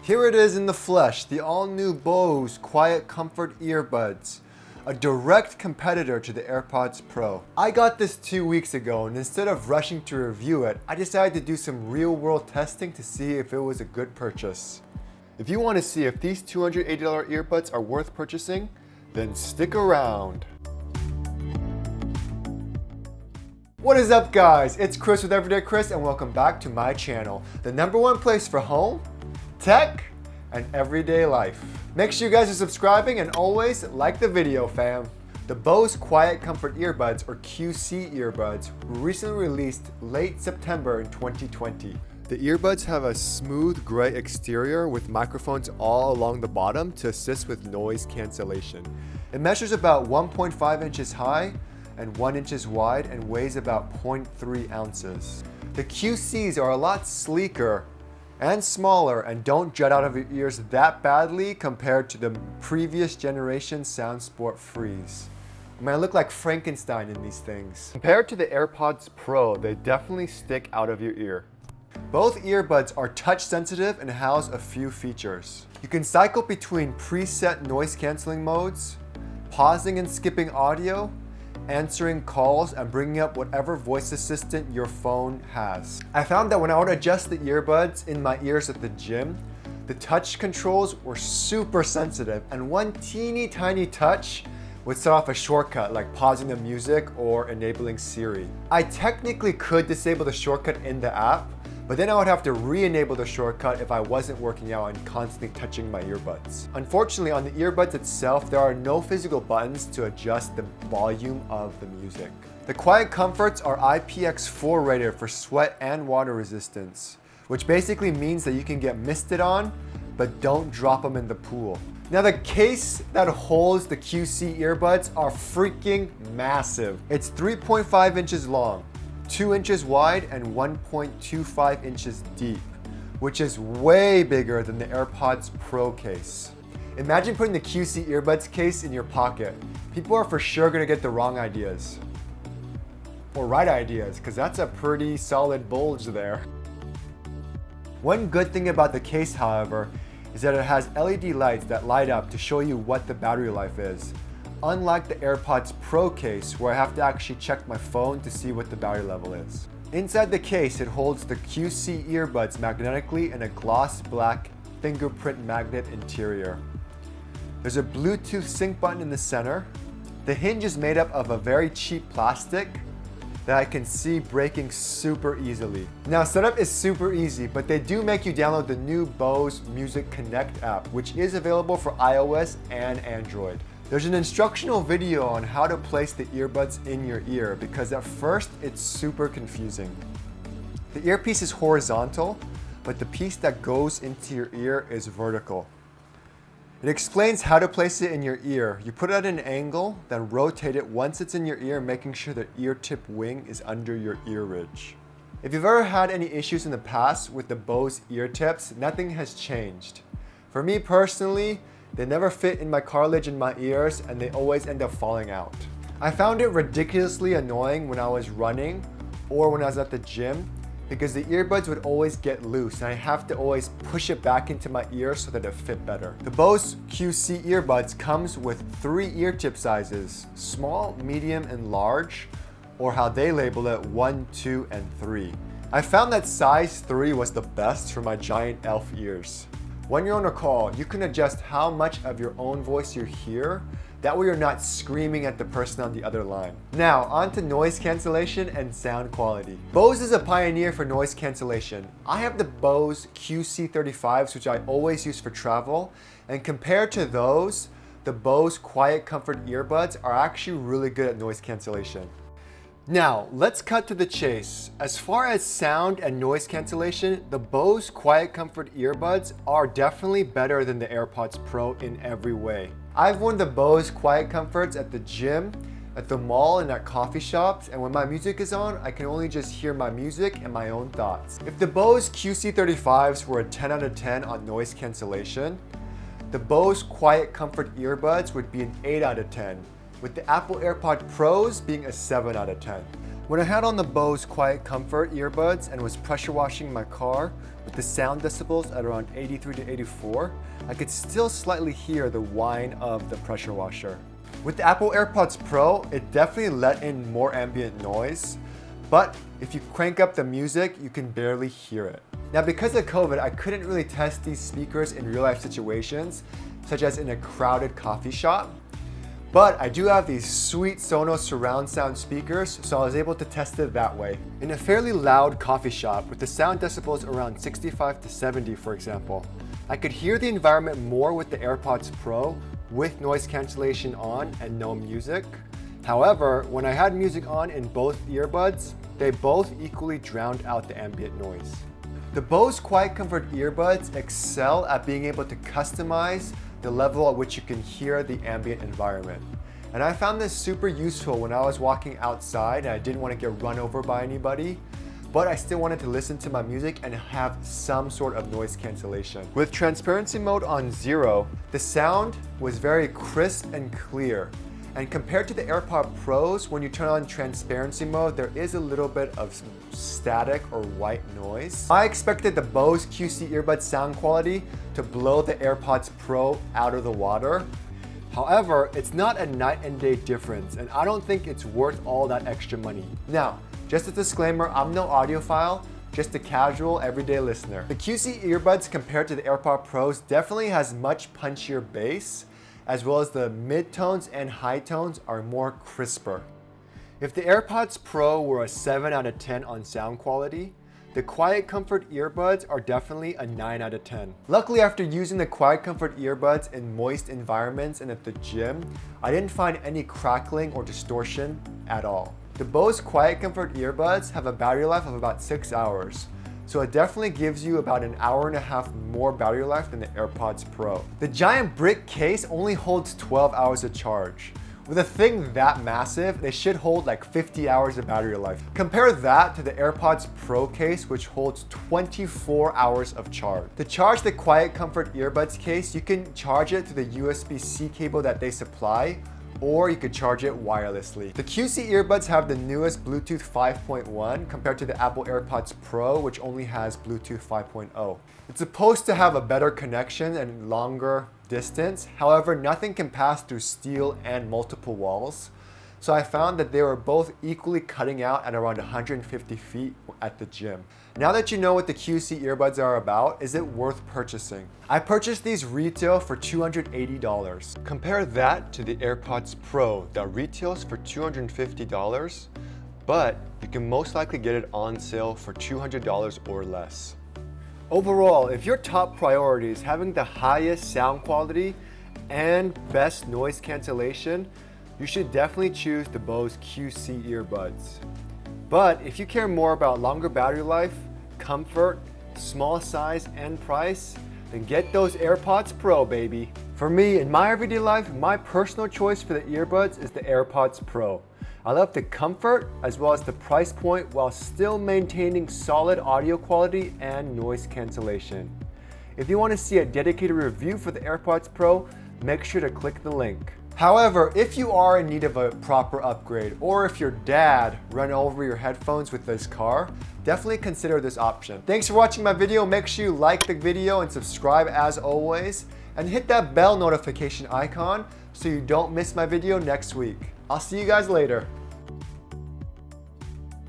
Here it is in the flesh, the all-new Bose Quiet Comfort Earbuds, a direct competitor to the AirPods Pro. I got this 2 weeks ago, and instead of rushing to review it, I decided to do some real-world testing to see if it was a good purchase. If you want to see if these $280 earbuds are worth purchasing, then stick around. What is up, guys? It's Chris with Everyday Chris, and welcome back to my channel, the #1 place for home, tech, and everyday life. Make sure you guys are subscribing and always like the video, fam. The Bose Quiet Comfort Earbuds, or QC earbuds, were recently released late September in 2020. The earbuds have a smooth gray exterior with microphones all along the bottom to assist with noise cancellation. It measures about 1.5 inches high and 1 inches wide and weighs about 0.3 ounces. The QCs are a lot sleeker and smaller and don't jut out of your ears that badly compared to the previous generation SoundSport Frees. I mean, I look like Frankenstein in these things. Compared to the AirPods Pro, they definitely stick out of your ear. Both earbuds are touch sensitive and house a few features. You can cycle between preset noise cancelling modes, pausing and skipping audio, answering calls, and bringing up whatever voice assistant your phone has. I found that when I would adjust the earbuds in my ears at the gym, the touch controls were super sensitive, and one teeny tiny touch would set off a shortcut like pausing the music or enabling Siri. I technically could disable the shortcut in the app, but then I would have to re-enable the shortcut if I wasn't working out and constantly touching my earbuds. Unfortunately, on the earbuds itself, there are no physical buttons to adjust the volume of the music. The Quiet Comforts are IPX4 rated for sweat and water resistance, which basically means that you can get misted on, but don't drop them in the pool. Now, the case that holds the QC earbuds are freaking massive. It's 3.5 inches long, 2 inches wide, and 1.25 inches deep, which is way bigger than the AirPods Pro case. Imagine putting the QC earbuds case in your pocket. People are for sure gonna get the wrong ideas. Or right ideas, because that's a pretty solid bulge there. One good thing about the case, however, is that it has LED lights that light up to show you what the battery life is. Unlike the AirPods Pro case, where I have to actually check my phone to see what the battery level is. Inside the case, it holds the QC earbuds magnetically in a gloss black fingerprint magnet interior. There's a Bluetooth sync button in the center. The hinge is made up of a very cheap plastic that I can see breaking super easily. Now, setup is super easy, but they do make you download the new Bose Music Connect app, which is available for iOS and Android. There's an instructional video on how to place the earbuds in your ear because at first it's super confusing. The earpiece is horizontal, but the piece that goes into your ear is vertical. It explains how to place it in your ear. You put it at an angle, then rotate it once it's in your ear, making sure the ear tip wing is under your ear ridge. If you've ever had any issues in the past with the Bose ear tips, nothing has changed. For me personally, they never fit in my cartilage in my ears, and they always end up falling out. I found it ridiculously annoying when I was running or when I was at the gym because the earbuds would always get loose and I have to always push it back into my ear so that it fit better. The Bose QC earbuds comes with 3 ear tip sizes: small, medium, and large, or how they label it, 1, 2, and 3. I found that size 3 was the best for my giant elf ears. When you're on a call, you can adjust how much of your own voice you hear. That way you're not screaming at the person on the other line. Now, on to noise cancellation and sound quality. Bose is a pioneer for noise cancellation. I have the Bose QC35s, which I always use for travel, and compared to those, the Bose Quiet Comfort Earbuds are actually really good at noise cancellation. Now, let's cut to the chase. As far as sound and noise cancellation, the Bose Quiet Comfort Earbuds are definitely better than the AirPods Pro in every way. I've worn the Bose Quiet Comforts at the gym, at the mall, and at coffee shops, and when my music is on, I can only just hear my music and my own thoughts. If the Bose QC35s were a 10 out of 10 on noise cancellation, the Bose Quiet Comfort Earbuds would be an 8 out of 10. With the Apple Airpods Pros being a 7 out of 10. When I had on the Bose Quiet Comfort Earbuds and was pressure washing my car with the sound decibels at around 83 to 84, I could still slightly hear the whine of the pressure washer. With the Apple Airpods Pro, it definitely let in more ambient noise, but if you crank up the music, you can barely hear it. Now, because of COVID, I couldn't really test these speakers in real life situations, such as in a crowded coffee shop. But I do have these sweet Sonos surround sound speakers, so I was able to test it that way. In a fairly loud coffee shop with the sound decibels around 65 to 70, for example, I could hear the environment more with the AirPods Pro with noise cancellation on and no music. However, when I had music on in both earbuds, they both equally drowned out the ambient noise. The Bose Quiet Comfort Earbuds excel at being able to customize the level at which you can hear the ambient environment. And I found this super useful when I was walking outside and I didn't want to get run over by anybody, but I still wanted to listen to my music and have some sort of noise cancellation. With transparency mode on 0, the sound was very crisp and clear. And compared to the AirPods Pros, when you turn on transparency mode, there is a little bit of static or white noise. I expected the Bose QC earbud sound quality to blow the AirPods Pro out of the water. However, it's not a night and day difference, and I don't think it's worth all that extra money. Now, just a disclaimer, I'm no audiophile, just a casual, everyday listener. The QC earbuds compared to the AirPods Pros definitely has much punchier bass, as well as the mid-tones and high tones are more crisper. If the AirPods Pro were a 7 out of 10 on sound quality, the Quiet Comfort earbuds are definitely a 9 out of 10. Luckily, after using the Quiet Comfort earbuds in moist environments and at the gym, I didn't find any crackling or distortion at all. The Bose Quiet Comfort earbuds have a battery life of about 6 hours. So it definitely gives you about an hour and a half more battery life than the AirPods Pro. The giant brick case only holds 12 hours of charge. With a thing that massive, they should hold like 50 hours of battery life. Compare that to the AirPods Pro case, which holds 24 hours of charge. To charge the Quiet Comfort earbuds case, you can charge it to the USB-C cable that they supply, or you could charge it wirelessly. The QC earbuds have the newest Bluetooth 5.1 compared to the Apple AirPods Pro, which only has Bluetooth 5.0. It's supposed to have a better connection and longer distance. However, nothing can pass through steel and multiple walls. So I found that they were both equally cutting out at around 150 feet at the gym. Now that you know what the QC earbuds are about, is it worth purchasing? I purchased these retail for $280. Compare that to the AirPods Pro that retails for $250, but you can most likely get it on sale for $200 or less. Overall, if your top priority is having the highest sound quality and best noise cancellation, you should definitely choose the Bose QC earbuds. But if you care more about longer battery life, comfort, small size, and price, then get those AirPods Pro, baby. For me, in my everyday life, my personal choice for the earbuds is the AirPods Pro. I love the comfort as well as the price point while still maintaining solid audio quality and noise cancellation. If you want to see a dedicated review for the AirPods Pro, make sure to click the link. However, if you are in need of a proper upgrade, or if your dad ran over your headphones with his car, definitely consider this option. Thanks for watching my video. Make sure you like the video and subscribe as always, and hit that bell notification icon so you don't miss my video next week. I'll see you guys later.